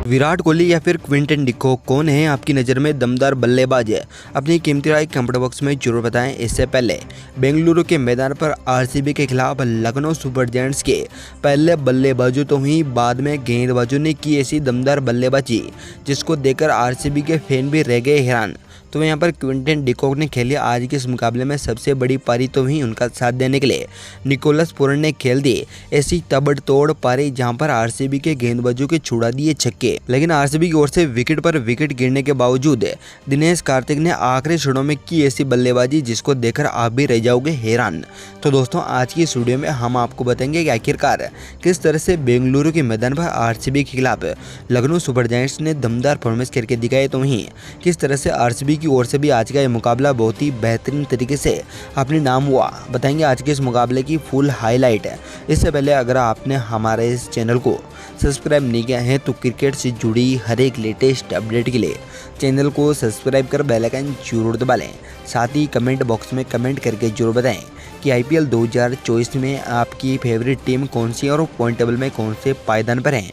विराट कोहली या फिर Quinton de Kock, कौन है आपकी नज़र में दमदार बल्लेबाज है? अपनी कीमती राय कमेंट बॉक्स में जरूर बताएं। इससे पहले बेंगलुरु के मैदान पर आरसीबी के खिलाफ लखनऊ सुपर जायंट्स के पहले बल्लेबाजों तो ही बाद में गेंदबाजों ने की ऐसी दमदार बल्लेबाजी जिसको देखकर आरसीबी के फैन भी रह गए हैरान। तो यहाँ पर क्विंटन डिकॉक ने खेली आज के इस मुकाबले में सबसे बड़ी पारी, तो ही उनका साथ देने के लिए निकोलस पूरन ने खेल दी ऐसी तबड़तोड़ पारी जहां पर आरसीबी के गेंदबाजों के छुड़ा दिए छक्के। लेकिन आरसीबी की ओर से विकेट पर विकेट गिरने के बावजूद दिनेश कार्तिक ने आखिरी क्षणों में की ऐसी बल्लेबाजी जिसको देखकर आप भी रह जाओगे हैरान। तो दोस्तों, आज की इस वीडियो में हम आपको बताएंगे कि आखिरकार किस तरह से बेंगलुरु के मैदान पर आरसीबी के खिलाफ लखनऊ सुपर जायंट्स ने दमदार परफॉर्मेंस करके दिखाए, तो वहीं किस तरह से आरसीबी की ओर से भी आज का ये मुकाबला बहुत ही बेहतरीन तरीके से अपने नाम हुआ। बताएंगे आज के इस मुकाबले की फुल हाईलाइट है। इससे पहले अगर आपने हमारे इस चैनल को सब्सक्राइब नहीं किया है तो क्रिकेट से जुड़ी हर एक लेटेस्ट अपडेट के लिए चैनल को सब्सक्राइब कर बेल आइकन जरूर दबा लें। साथ ही कमेंट बॉक्स में कमेंट करके जरूर बताएं कि आईपीएल 2024 में आपकी फेवरेट टीम कौन सी है और पॉइंट टेबल में कौन से पायदान पर हैं।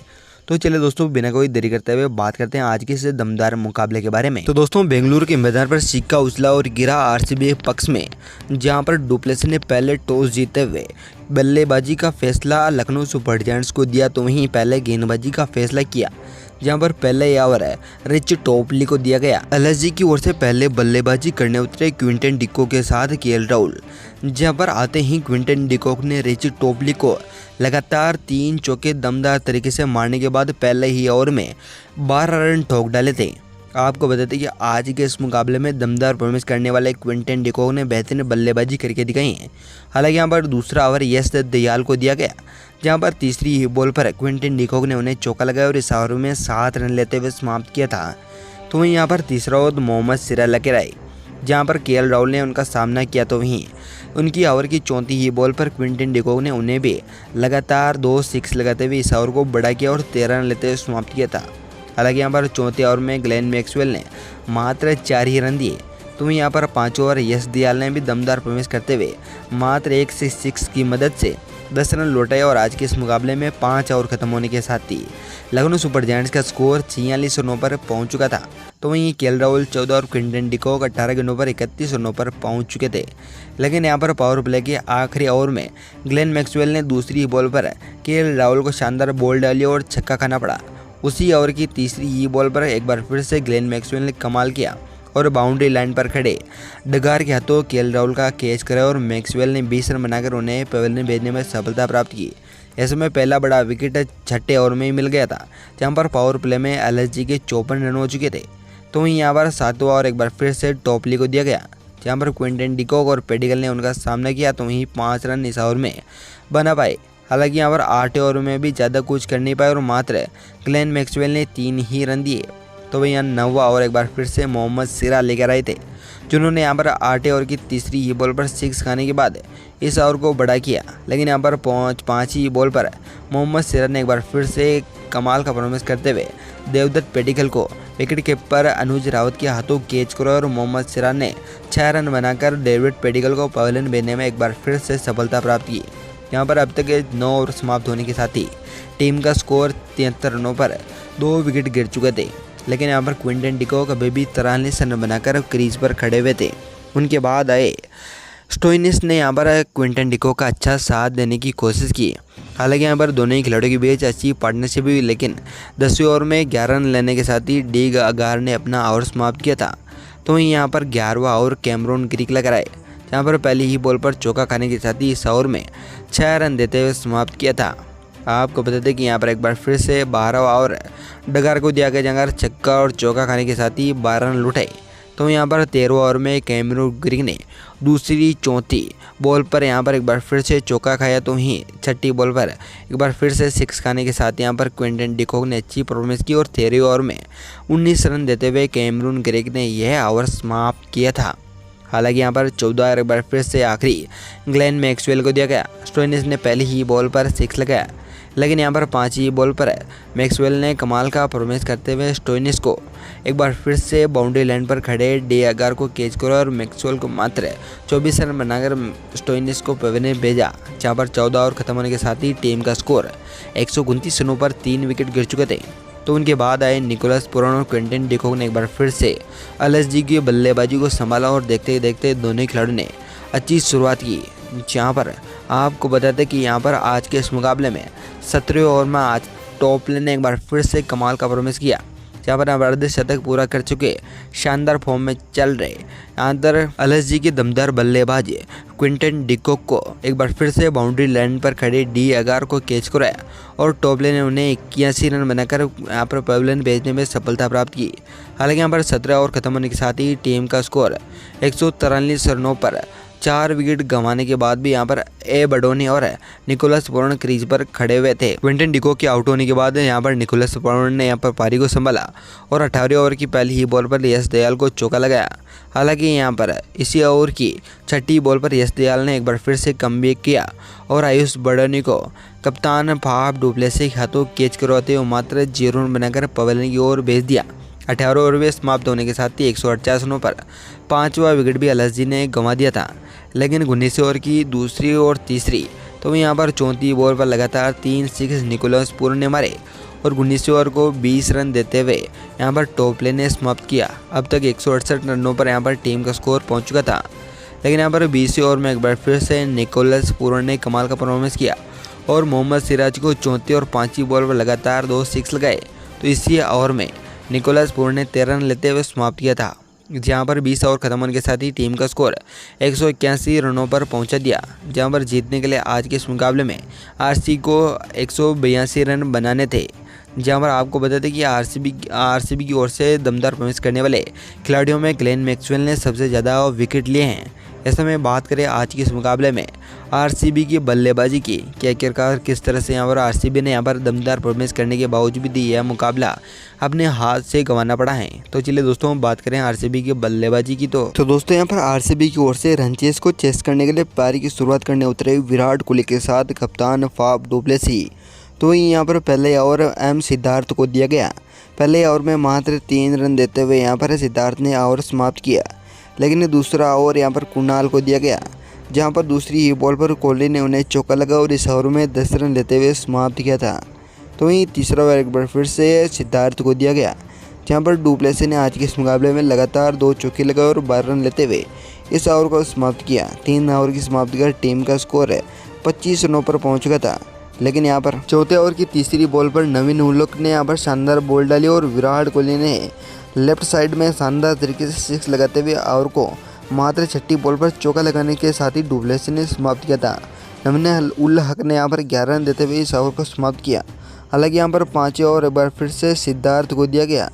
तो चलिए दोस्तों, बिना कोई देरी करते हुए बात करते हैं आज के इस दमदार मुकाबले के बारे में। तो दोस्तों, बेंगलुरु के मैदान पर सिक्का उछला और गिरा आरसीबी पक्ष में, जहां पर डुप्लेसी ने पहले टॉस जीते हुए बल्लेबाजी का फैसला लखनऊ सुपर जायंट्स को दिया, तो वहीं पहले गेंदबाजी का फैसला किया जहां पर पहले ओवर रिच टॉपली को दिया गया। एलएसजी की ओर से पहले बल्लेबाजी करने उतरे क्विंटन डिकॉक के साथ केएल राहुल, जहां पर आते ही क्विंटन डिकॉक ने रिच टॉपली को लगातार 3 चौके दमदार तरीके से मारने के बाद पहले ही ओवर में 12 रन ठोक डाले थे। आपको बताते कि आज के इस मुकाबले में दमदार परफॉर्मेंस करने वाले क्विंटन डिकॉक ने बेहतरीन बल्लेबाजी करके दिखाई है। हालांकि यहाँ पर दूसरा ओवर यश दयाल को दिया गया, जहां पर तीसरी ही बॉल पर क्विंटन डिकॉक ने उन्हें चौका लगाया और इस ओवर में 7 रन लेते हुए समाप्त किया था। तो वहीं यहाँ पर तीसरा ओवर मोहम्मद सिराज लेकर आए, जहां पर केएल राहुल ने उनका सामना किया। तो वहीं उनकी ओवर की 34 ही बॉल पर क्विंटन डिकॉक ने उन्हें भी लगातार 2 6 लगाते हुए इस ओवर को बड़ा किया और 13 रन लेते हुए समाप्त किया था। हालांकि यहाँ पर चौथे ओवर में ग्लेन मैक्सवेल ने मात्र 4 ही रन दिए। तो वहीं यहाँ पर 5 ओवर यश दयाल ने भी दमदार परफॉर्मेंस करते हुए मात्र 1 से 6 की मदद से 10 रन लौटाए और आज के इस मुकाबले में 5 ओवर खत्म होने के साथ ही लखनऊ सुपर जायंट्स का स्कोर 46 रनों पर पहुंच चुका था। तो वहीं केएल राहुल 14 और क्विंटन डिकॉक 18 गेंदों पर 31 रनों पर पहुंच चुके थे। लेकिन यहां पर पावर प्ले के आखिरी ओवर में ग्लेन मैक्सवेल ने दूसरी बॉल पर केएल राहुल को शानदार बॉल डाली और छक्का खाना पड़ा। उसी ओवर की तीसरी ही बॉल पर एक बार फिर से ग्लेन मैक्सवेल ने कमाल किया और बाउंड्री लाइन पर खड़े डगार के हाथों केएल राहुल का कैच करा और मैक्सवेल ने 20 रन बनाकर उन्हें पवेलियन भेजने में सफलता प्राप्त की। ऐसे में पहला बड़ा विकेट छठे ओवर में ही मिल गया था, जहां पर पावर प्ले में एलएसजी के 54 रन हो चुके थे। तो वहीं यहाँ पर 7वां ओवर एक बार फिर से टॉपली को दिया गया, जहाँ पर क्विंटन डिकॉक और पेडिकल ने उनका सामना किया। तो वहीं 5 रन इस ओवर में बना पाए। हालांकि यहाँ पर 8वें ओवर में भी ज़्यादा कुछ कर नहीं पाए और मात्र ग्लेन मैक्सवेल ने 3 ही रन दिए। तो वहीं यहाँ 9वां ओवर एक बार फिर से मोहम्मद सिराज लेकर आए थे, जिन्होंने यहाँ पर 8वें ओवर की तीसरी ही बॉल पर 6 खाने के बाद इस ओवर को बड़ा किया। लेकिन यहाँ पर 5वीं बॉल पर मोहम्मद सिराज ने एक बार फिर से कमाल का परफॉर्मेंस करते हुए देवदत्त पेडिकल को विकेट कीपर अनुज रावत के हाथों कैच करा और मोहम्मद सिराज ने 6 रन बनाकर डेविड पेडिकल को पवेलियन भेजने में एक बार फिर से सफलता प्राप्त की। यहाँ पर अब तक 9 ओवर समाप्त होने के साथ ही टीम का स्कोर 73 रनों पर 2 विकेट गिर चुके थे। लेकिन यहाँ पर क्विंटन डिकॉक अभी भी 43 रन बनाकर क्रीज पर खड़े हुए थे। उनके बाद आए स्टोइनिस ने यहाँ पर क्विंटन डिकॉक का अच्छा साथ देने की कोशिश की। हालांकि यहाँ पर दोनों ही खिलाड़ियों के बीच अच्छी पार्टनरशिप हुई, लेकिन 10वें ओवर में 11 रन लेने के साथ ही डी अगार ने अपना ओवर समाप्त किया था। तो वहीं यहाँ पर 11वां ओवर कैमरून ग्रीक लेकर आए, जहाँ पर पहली ही बॉल पर चौका खाने के साथ ही इस ओवर में 6 रन देते हुए समाप्त किया था। आपको बता दें कि यहाँ पर एक बार फिर से 12वां ओवर डगार को दिया गया, जहाँ छक्का और चौका खाने के साथ ही 12 रन लुटाए। तो यहाँ पर 13वां ओवर में कैमरून ग्रीक ने दूसरी चौथी बॉल पर यहाँ पर एक बार फिर से चौका खाया। तो वहीं छठी बॉल पर एक बार फिर से 6 खाने के साथ यहाँ पर क्विंटन डिकॉक ने अच्छी परफॉर्मेंस की और 13वें ओवर में 19 रन देते हुए कैमरून ग्रीक ने यह ओवर समाप्त किया था। हालांकि यहाँ पर 14 एक बार फिर से आखिरी ग्लेन मैक्सवेल को दिया गया। स्टोइनिस ने पहली ही बॉल पर 6 लगाया, लेकिन यहाँ पर 5वीं बॉल पर मैक्सवेल ने कमाल का परफॉर्मेंस करते हुए स्टोइनिस को एक बार फिर से बाउंड्री लाइन पर खड़े डी अगार को कैच करा और मैक्सवेल को मात्र 24 रन बनाकर स्टोइनिस को पवेलियन भेजा, जहाँ पर 14 ओवर खत्म होने के साथ ही टीम का स्कोर 129 रनों पर 3 विकेट गिर चुके थे। तो उनके बाद आए निकोलस पुरान और क्विंटन डिकॉक ने एक बार फिर से एलएसजी की बल्लेबाजी को संभाला और देखते ही देखते दोनों खिलाड़ियों ने अच्छी शुरुआत की। जहां पर आपको बताते कि यहां पर आज के इस मुकाबले में 17वें ओवर में आज टॉप लेन ने एक बार फिर से कमाल का परफॉर्मेंस किया, जहाँ पर अर्धशतक पूरा कर चुके शानदार फॉर्म में चल रहे यहाँ पर एलएसजी के दमदार बल्लेबाज क्विंटन डिकॉक को एक बार फिर से बाउंड्री लाइन पर खड़े डी अगार को कैच कराया और टॉप लेन ने उन्हें 81 रन बनाकर यहाँ पर पवेलियन भेजने में सफलता प्राप्त की। हालांकि यहाँ पर 17 ओवर खत्म होने के साथ ही टीम का स्कोर 143 रनों पर 4 विकेट गंवाने के बाद भी यहाँ पर ए बडोनी और निकोलस पुरान क्रीज पर खड़े हुए थे। क्विंटन डिकॉक के आउट होने के बाद यहाँ पर निकोलस पुरान ने यहाँ पर पारी को संभाला और 18वें ओवर की पहली ही बॉल पर यश दयाल को चौका लगाया। हालांकि यहाँ पर इसी ओवर की 6ठी बॉल पर यश दयाल ने एक बार फिर से कमबैक किया और आयुष बडोनी को कप्तान फाफ डुप्लेसी के हाथों कैच करवाते हुए मात्र 0 रन बनाकर पवेलियन की ओर भेज दिया। 18 ओवर में समाप्त होने के साथ ही 148 रनों पर 5वां विकेट भी एलएसजी ने गंवा दिया था। लेकिन 19 ओवर की दूसरी और तीसरी तो यहाँ पर 34 बॉल पर लगातार 3 सिक्स निकोलस पुरान ने मारे और 19 ओवर को 20 रन देते हुए यहाँ पर टॉप लेन ने समाप्त किया। अब तक 168 रनों पर यहाँ पर टीम का स्कोर पहुँच चुका था। लेकिन यहाँ पर 20वें ओवर में एक बार फिर से निकोलस पुरान ने कमाल का परफॉर्मेंस किया और मोहम्मद सिराज को 34 और 5वीं बॉल पर लगातार 2 सिक्स लगाए। तो इसी ओवर में निकोलस पुरान ने 13 रन लेते हुए समाप्त किया था, जहां पर 20 ओवर खत्म होने के साथ ही टीम का स्कोर 181 रनों पर पहुंचा दिया। जहां पर जीतने के लिए आज के इस मुकाबले में आरसीबी को 182 रन बनाने थे। जहां पर आपको बता दें कि आरसीबी की ओर से दमदार परफॉर्मेंस करने वाले खिलाड़ियों में ग्लेन मैक्सवेल ने सबसे ज़्यादा विकेट लिए हैं। ऐसे में बात करें आज के इस मुकाबले में आरसीबी की बल्लेबाजी की कि आखिरकार किस तरह से यहाँ पर आरसीबी ने यहाँ पर दमदार परफॉर्मेंस करने के बावजूद भी यह मुकाबला अपने हाथ से गंवाना पड़ा है। तो चलिए दोस्तों हम बात करें आरसीबी की बल्लेबाजी की। तो दोस्तों यहाँ पर आरसीबी की ओर से रन चेस को चेस करने के लिए पारी की शुरुआत करने उतरे विराट कोहली के साथ कप्तान फाफ डुप्लेसी। तो यहाँ पर पहले ओवर एम सिद्धार्थ को दिया गया। पहले ओवर में मात्र 3 रन देते हुए यहाँ पर सिद्धार्थ ने ओवर समाप्त किया। लेकिन दूसरा ओवर यहाँ पर कुणाल को दिया गया, जहाँ पर दूसरी ही बॉल पर कोहली ने उन्हें चौका लगा और इस ओवर में 10 रन लेते हुए समाप्त किया था। तो वहीं तीसरा ओवर एक बार फिर से सिद्धार्थ को दिया गया, जहाँ पर डुप्लेसी ने आज के इस मुकाबले में लगातार 2 चौके लगाए और 12 रन लेते हुए इस ओवर को समाप्त किया। 3 ओवर की समाप्ति कर टीम का स्कोर 25 रनों पर पहुँच चुका था। लेकिन यहाँ पर चौथे ओवर की तीसरी बॉल पर नवीन उल्लोक ने यहाँ पर शानदार बॉल डाली और विराट कोहली ने लेफ्ट साइड में शानदार तरीके से सिक्स लगाते हुए ओवर को मात्र 6ठी बॉल पर चौका लगाने के साथ ही डुप्लेसी ने समाप्त किया था। नवीन उल हक ने यहाँ पर 11 रन देते हुए इस ओवर को समाप्त किया। हालांकि यहाँ पर 5वें ओवर एक बार फिर से सिद्धार्थ को दिया गया,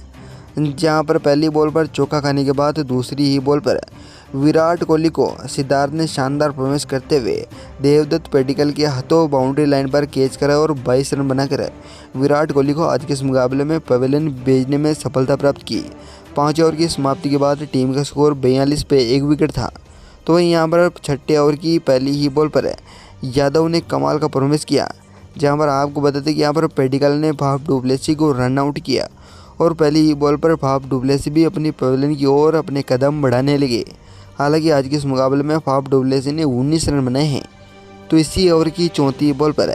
जहाँ पर पहली बॉल पर चौका खाने के बाद दूसरी ही बॉल पर विराट कोहली को सिद्धार्थ ने शानदार परफॉर्मेंस करते हुए देवदत्त पडिक्कल के हाथों बाउंड्री लाइन पर कैच करा और 22 रन बनाकर विराट कोहली को आज के इस मुकाबले में पवेलियन भेजने में सफलता प्राप्त की। 5 ओवर की समाप्ति के बाद टीम का स्कोर 42 पे 1 विकेट था। तो वहीं यहाँ पर 6ठे ओवर की पहली ही बॉल पर यादव ने कमाल का परफॉर्मेंस किया, जहाँ पर आपको बताते कि यहाँ पर पडिक्कल ने फाफ डुप्लेसी को रन आउट किया और पहली ही बॉल पर फाफ डुप्लेसी भी अपनी पवेलियन की ओर अपने कदम बढ़ाने लगे। हालांकि आज के इस मुकाबले में फाफ डुप्लेसी ने 19 रन बनाए हैं। तो इसी ओवर की 34 बॉल पर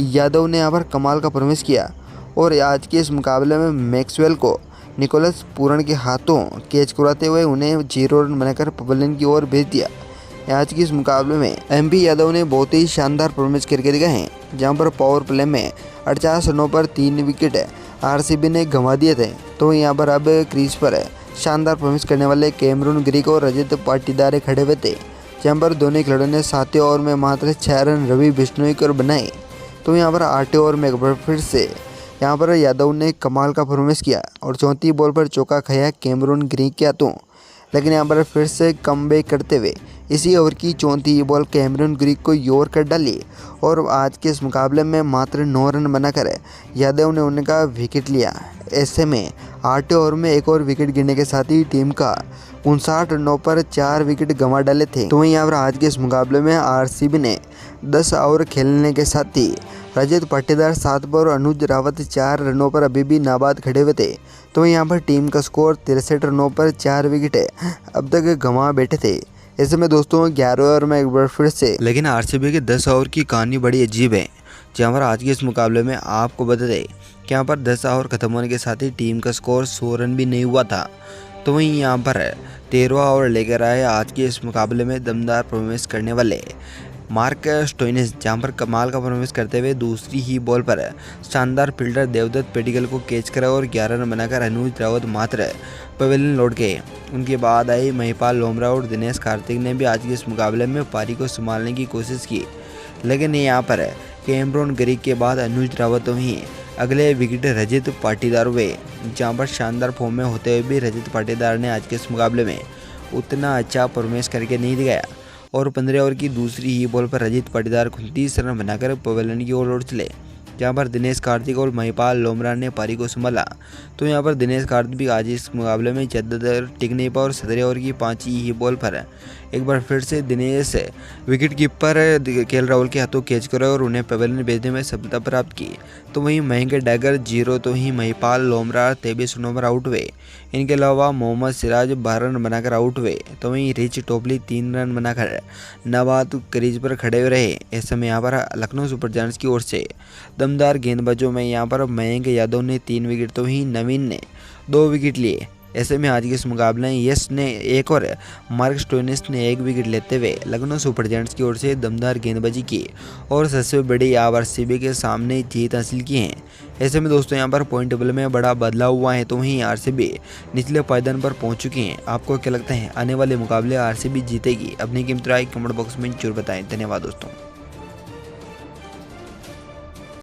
यादव ने यहाँ पर कमाल का परफॉर्मेंस किया और आज के इस मुकाबले में मैक्सवेल को निकोलस पुरान के हाथों कैच कराते हुए उन्हें 0 रन बनाकर पवेलियन की ओर भेज दिया। आज के इस मुकाबले में एमपी यादव ने बहुत ही शानदार परफॉर्मेंस करके दिखाए हैं, जहाँ पर पावर प्ले में 48 रनों पर 3 विकेट आरसीबी ने गंवा दिए थे। तो यहाँ पर अब क्रीज पर शानदार परफॉर्मेंस करने वाले कैमरून ग्रीक और रजत पाटीदार खड़े हुए थे, जहाँ पर दोनों खिलाड़ियों ने 7वें ओवर में मात्र 6 रन रवि बिश्नोई को बनाए। तो यहाँ पर 8वें ओवर में एक बार फिर से यहाँ पर यादव ने कमाल का परफॉर्मेंस किया और 34 बॉल पर चौका खाया कैमरून ग्रीक के हाथों। लेकिन यहाँ पर फिर से कमबैक करते हुए इसी ओवर की 34 बॉल कैमरून ग्रीक को योर कर डाली और आज के इस मुकाबले में मात्र 9 रन बनाकर यादव ने उनका विकेट लिया। ऐसे में 8वें ओवर में एक और विकेट गिरने के साथ ही टीम का 59 रनों पर 4 विकेट गंवा डाले थे। तो वहीं यहाँ पर आज के इस मुकाबले में आरसीबी ने 10 ओवर खेलने के साथ ही रजत पाटीदार 7 पर और अनुज रावत 4 रनों पर अभी भी नाबाद खड़े हुए थे। तो यहाँ पर टीम का स्कोर 63 रनों पर 4 विकेट अब तक गंवा बैठे थे। ऐसे में दोस्तों 11वें ओवर में एक बार फिर से लेकिन आरसीबी के 10 ओवर की कहानी बड़ी अजीब है, जहाँ पर आज के इस मुकाबले में आपको बता दें कि यहाँ पर 10 ओवर खत्म होने के साथ ही टीम का स्कोर 100 रन भी नहीं हुआ था। तो वहीं यहाँ पर 13वां ओवर लेकर आए आज के इस मुकाबले में दमदार परफॉर्मेंस करने वाले मार्क स्टोइनिस, जहाँ पर कमाल का परफॉर्मेंस करते हुए दूसरी ही बॉल पर शानदार फील्डर देवदत्त पेडिकल को कैच करा और 11 रन बनाकर अनुज रावत मात्र पवेलियन लौट गए। उनके बाद आई महिपाल लोमरा और दिनेश कार्तिक ने भी आज के इस मुकाबले में पारी को संभालने की कोशिश की, लेकिन यहाँ पर कैमरून ग्रीक के बाद अनुज रावत ही अगले विकेट रजत पाटीदार हुए, जहाँ पर शानदार फॉर्म में होते हुए भी रजत पाटीदार ने आज के इस मुकाबले में उतना अच्छा परफॉर्मेंस करके नहीं दिखाया और 15 ओवर की दूसरी ही बॉल पर रजत पाटीदार 29 रन बनाकर पवेलियन की ओर लौट चले, जहाँ पर दिनेश कार्तिक और महिपाल लोमरा ने पारी को संभाला। तो यहाँ पर दिनेश कार्तिक भी आज इस मुकाबले में ज़्यादातर टिक नहीं पाया और 17 ओवर की 5वीं ही बॉल पर एक बार फिर से Dinesh wicket keeper KL Rahul के हाथों कैच करा और उन्हें पवेलियन भेजने में सफलता प्राप्त की। तो वहीं मयंक डैगर 0 तो ही महिपाल लोमरा 23 रनों पर आउट हुए। इनके अलावा मोहम्मद सिराज 12 रन बनाकर आउट हुए। तो वहीं रिच टोपली 3 रन बनाकर नवात क्रीज पर खड़े रहे। इस समय यहाँ पर लखनऊ सुपर जायंट्स की ओर से दमदार गेंदबाजों में यहाँ पर मयंक यादव ने 3 विकेट तो ही नवीन ने 2 विकेट लिए। ऐसे में आज के इस मुकाबले में यश ने 1 और मार्क स्टोइनिस ने 1 विकेट लेते हुए लखनऊ सुपर जायंट्स की ओर से दमदार गेंदबाजी की और सबसे बड़ी आरसीबी के सामने जीत हासिल की है। ऐसे में दोस्तों यहाँ पर पॉइंट टेबल में बड़ा बदलाव हुआ है, तो वहीं आरसीबी निचले पायदान पर पहुंच चुकी हैं। आपको क्या लगता है आने वाले मुकाबले आरसीबी जीतेगी? अपनी कीमती राय कमेंट बॉक्स में जरूर बताएं। धन्यवाद दोस्तों।